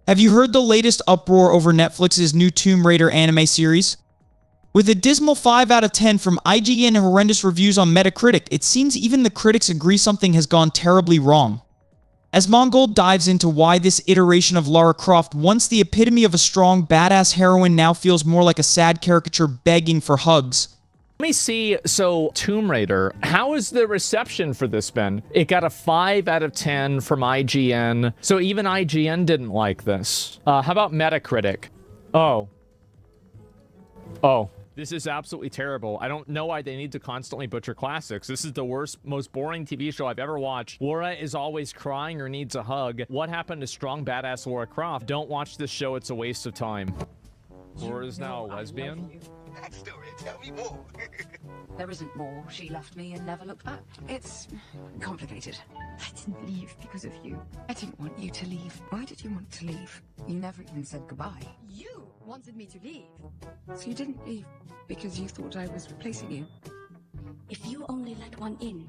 Have you heard the latest uproar over Netflix's new Tomb Raider anime series? With a dismal 5 out of 10 from IGN and horrendous reviews on Metacritic, it seems even the critics agree something has gone terribly wrong. Asmongold dives into why this iteration of Lara Croft, once the epitome of a strong, badass heroine, now feels more like a sad caricature begging for hugs. Let me see, so Tomb Raider, how is the reception for this been? It got a 5 out of 10 from IGN, so even IGN didn't like this. How about Metacritic? Oh, this is absolutely terrible. I don't know why they need to constantly butcher classics. This is the worst, most boring TV show I've ever watched. Laura is always crying or needs a hug. What happened to strong, badass Lara Croft? Don't watch this show, it's a waste of time. Laura is now a lesbian? Backstory, tell me more. There isn't more. She left me and never looked back. It's complicated. I didn't leave because of you. I didn't want you to leave. Why did you want to leave? You never even said goodbye. You wanted me to leave. So you didn't leave because you thought I was replacing you. If you only let one in.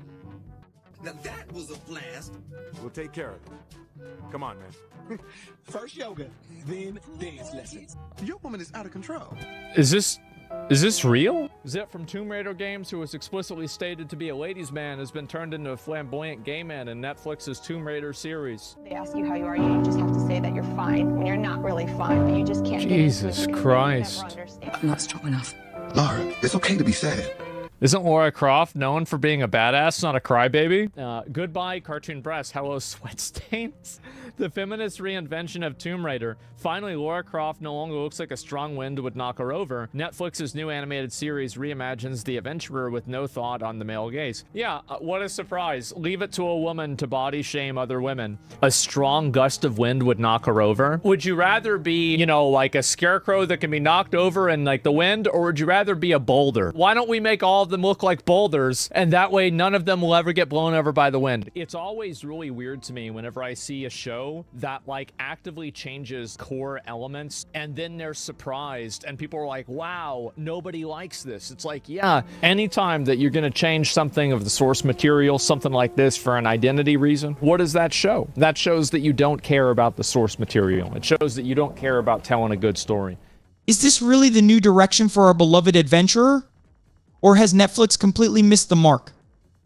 Now that was a blast. We'll take care of it. Come on, man. First yoga, then dance lessons. Your woman is out of control. Is this real? Zip from Tomb Raider Games, who was explicitly stated to be a ladies' man, has been turned into a flamboyant gay man in Netflix's Tomb Raider series. They ask you how you are, you just have to say that you're fine when you're not really fine, but you just can't. Jesus Christ. I'm not strong enough. Lara, it's okay to be sad. Isn't Lara Croft known for being a badass, not a crybaby? Goodbye, cartoon breasts. Hello, sweat stains. The feminist reinvention of Tomb Raider. Finally, Lara Croft no longer looks like a strong wind would knock her over. Netflix's new animated series reimagines the adventurer with no thought on the male gaze. Yeah, what a surprise. Leave it to a woman to body shame other women. A strong gust of wind would knock her over? Would you rather be, you know, like a scarecrow that can be knocked over in like the wind, or would you rather be a boulder? Why don't we make all of them look like boulders, and that way none of them will ever get blown over by the wind? It's always really weird to me whenever I see a show that like actively changes core elements and then they're surprised and people are like, wow, nobody likes this. It's like, yeah, anytime that you're going to change something of the source material, something like this, for an identity reason, what does that show? That shows that you don't care about the source material. It shows that you don't care about telling a good story. Is this really the new direction for our beloved adventurer? Or has Netflix completely missed the mark?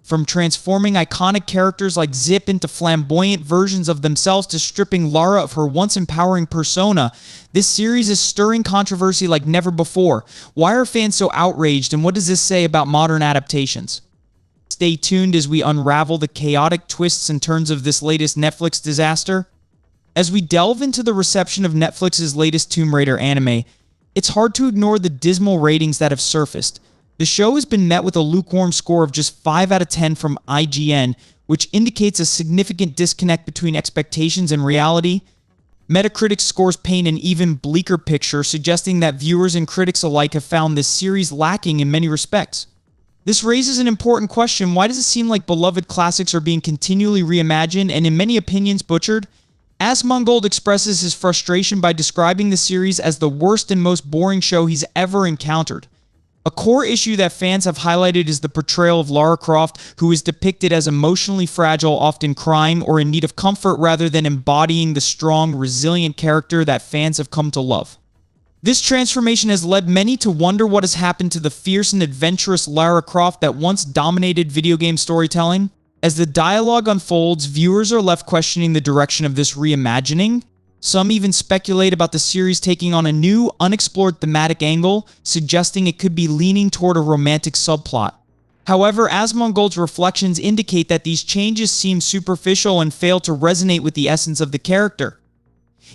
From transforming iconic characters like Zip into flamboyant versions of themselves to stripping Lara of her once empowering persona, this series is stirring controversy like never before. Why are fans so outraged, and what does this say about modern adaptations? Stay tuned as we unravel the chaotic twists and turns of this latest Netflix disaster. As we delve into the reception of Netflix's latest Tomb Raider anime, it's hard to ignore the dismal ratings that have surfaced. The show has been met with a lukewarm score of just 5 out of 10 from IGN, which indicates a significant disconnect between expectations and reality. Metacritic scores paint an even bleaker picture, suggesting that viewers and critics alike have found this series lacking in many respects. This raises an important question: why does it seem like beloved classics are being continually reimagined and, in many opinions, butchered? Asmongold expresses his frustration by describing the series as the worst and most boring show he's ever encountered. A core issue that fans have highlighted is the portrayal of Lara Croft, who is depicted as emotionally fragile, often crying or in need of comfort, rather than embodying the strong, resilient character that fans have come to love. This transformation has led many to wonder what has happened to the fierce and adventurous Lara Croft that once dominated video game storytelling. As the dialogue unfolds, viewers are left questioning the direction of this reimagining. Some even speculate about the series taking on a new, unexplored thematic angle, suggesting it could be leaning toward a romantic subplot. However, Asmongold's reflections indicate that these changes seem superficial and fail to resonate with the essence of the character.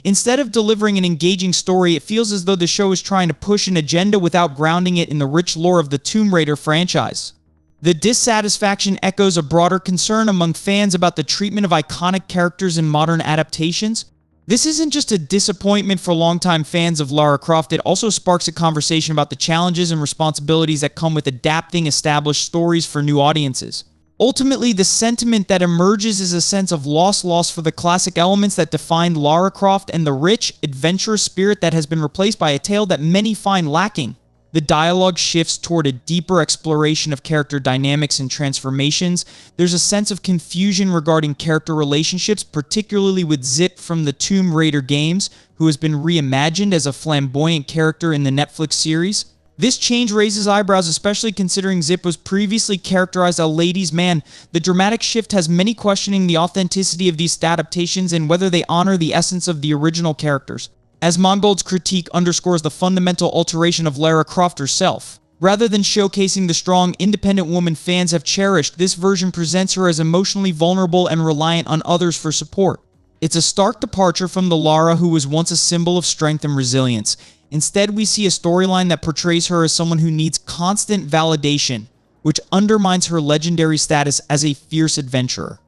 Instead of delivering an engaging story, it feels as though the show is trying to push an agenda without grounding it in the rich lore of the Tomb Raider franchise. The dissatisfaction echoes a broader concern among fans about the treatment of iconic characters in modern adaptations. This isn't just a disappointment for longtime fans of Lara Croft, it also sparks a conversation about the challenges and responsibilities that come with adapting established stories for new audiences. Ultimately, the sentiment that emerges is a sense of loss for the classic elements that defined Lara Croft and the rich, adventurous spirit that has been replaced by a tale that many find lacking. The dialogue shifts toward a deeper exploration of character dynamics and transformations. There's a sense of confusion regarding character relationships, particularly with Zip from the Tomb Raider games, who has been reimagined as a flamboyant character in the Netflix series. This change raises eyebrows, especially considering Zip was previously characterized as a ladies' man. The dramatic shift has many questioning the authenticity of these adaptations and whether they honor the essence of the original characters. Asmongold's critique underscores the fundamental alteration of Lara Croft herself. Rather than showcasing the strong, independent woman fans have cherished, this version presents her as emotionally vulnerable and reliant on others for support. It's a stark departure from the Lara who was once a symbol of strength and resilience. Instead, we see a storyline that portrays her as someone who needs constant validation, which undermines her legendary status as a fierce adventurer.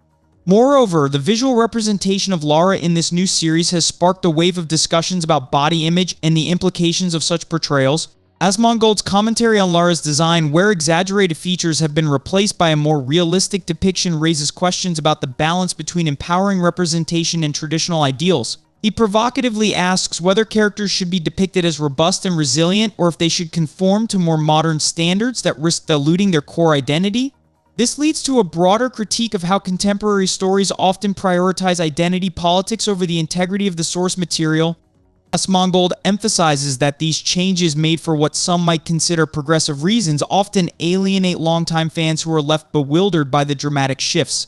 Moreover, the visual representation of Lara in this new series has sparked a wave of discussions about body image and the implications of such portrayals. Asmongold's commentary on Lara's design, where exaggerated features have been replaced by a more realistic depiction, raises questions about the balance between empowering representation and traditional ideals. He provocatively asks whether characters should be depicted as robust and resilient, or if they should conform to more modern standards that risk diluting their core identity. This leads to a broader critique of how contemporary stories often prioritize identity politics over the integrity of the source material. Asmongold emphasizes that these changes made for what some might consider progressive reasons often alienate longtime fans who are left bewildered by the dramatic shifts.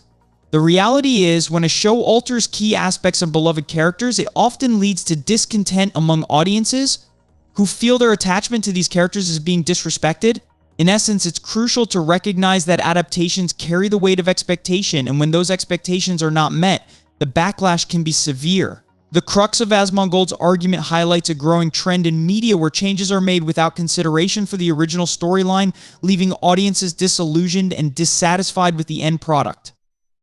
The reality is, when a show alters key aspects of beloved characters, it often leads to discontent among audiences who feel their attachment to these characters is being disrespected. In essence, it's crucial to recognize that adaptations carry the weight of expectation, and when those expectations are not met, the backlash can be severe. The crux of Asmongold's argument highlights a growing trend in media where changes are made without consideration for the original storyline, leaving audiences disillusioned and dissatisfied with the end product.